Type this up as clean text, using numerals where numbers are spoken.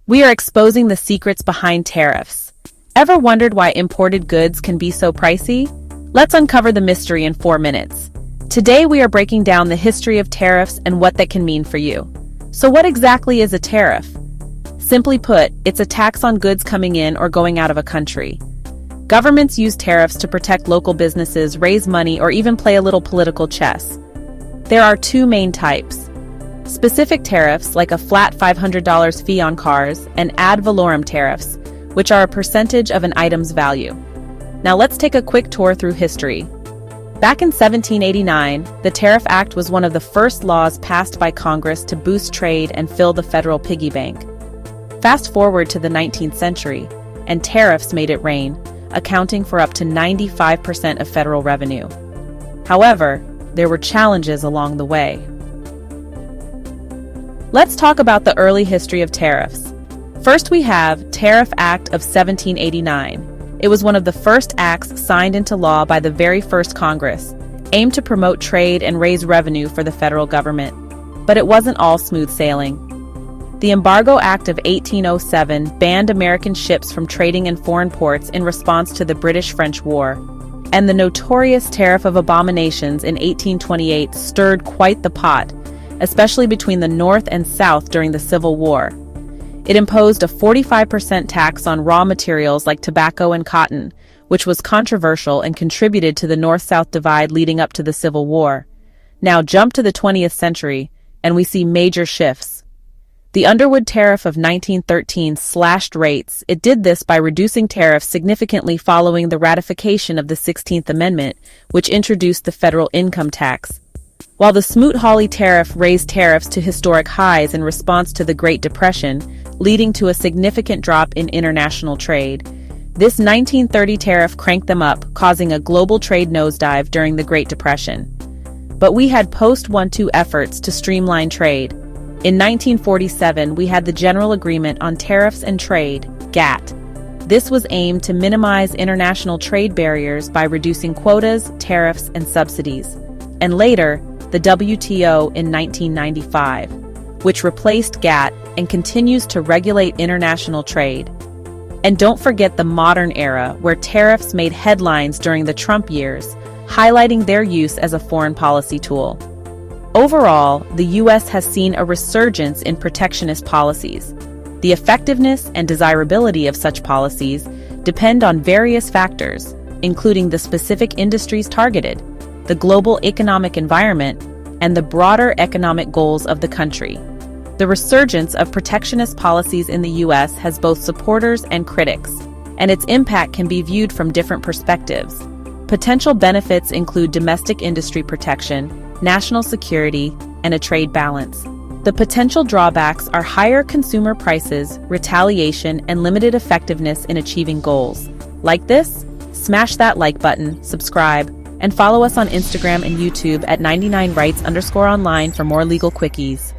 We are exposing the secrets behind tariffs. Ever wondered why imported goods can be so pricey? Let's uncover the mystery in 4 minutes. Today we are breaking down the history of tariffs and what that can mean for you. So what exactly is a tariff? Simply put, it's a tax on goods coming in or going out of a country. Governments use tariffs to protect local businesses, raise money, or even play a little political chess. There are 2 main types. Specific tariffs, like a flat $500 fee on cars, and ad valorem tariffs, which are a percentage of an item's value. Now let's take a quick tour through history. Back in 1789, the Tariff Act was one of the first laws passed by Congress to boost trade and fill the federal piggy bank. Fast forward to the 19th century, and tariffs made it rain, accounting for up to 95% of federal revenue. However, there were challenges along the way. Let's talk about the early history of tariffs. First, we have Tariff Act of 1789. It was one of the first acts signed into law by the very first Congress, aimed to promote trade and raise revenue for the federal government. But it wasn't all smooth sailing. The Embargo Act of 1807 banned American ships from trading in foreign ports in response to the British-French War. And the notorious Tariff of Abominations in 1828 stirred quite the pot, especially between the North and South during the Civil War. It imposed a 45% tax on raw materials like tobacco and cotton, which was controversial and contributed to the North-South divide leading up to the Civil War. Now jump to the 20th century, and we see major shifts. The Underwood Tariff of 1913 slashed rates. It did this by reducing tariffs significantly following the ratification of the 16th Amendment, which introduced the federal income tax. While the Smoot-Hawley Tariff raised tariffs to historic highs in response to the Great Depression, leading to a significant drop in international trade. This 1930 tariff cranked them up, causing a global trade nosedive during the Great Depression. But we had post-World War II efforts to streamline trade. In 1947, we had the General Agreement on Tariffs and Trade, GATT. This was aimed to minimize international trade barriers by reducing quotas, tariffs, and subsidies. And later, the WTO in 1995, which replaced GATT and continues to regulate international trade. And don't forget the modern era, where tariffs made headlines during the Trump years, highlighting their use as a foreign policy tool. Overall, the U.S. has seen a resurgence in protectionist policies. The effectiveness and desirability of such policies depend on various factors, including the specific industries targeted, the global economic environment, and the broader economic goals of the country. The resurgence of protectionist policies in the U.S. has both supporters and critics, and its impact can be viewed from different perspectives. Potential benefits include domestic industry protection, national security, and a trade balance. The potential drawbacks are higher consumer prices, retaliation, and limited effectiveness in achieving goals. Like this? Smash that like button, subscribe, and follow us on Instagram and YouTube at 99rights_online for more legal quickies.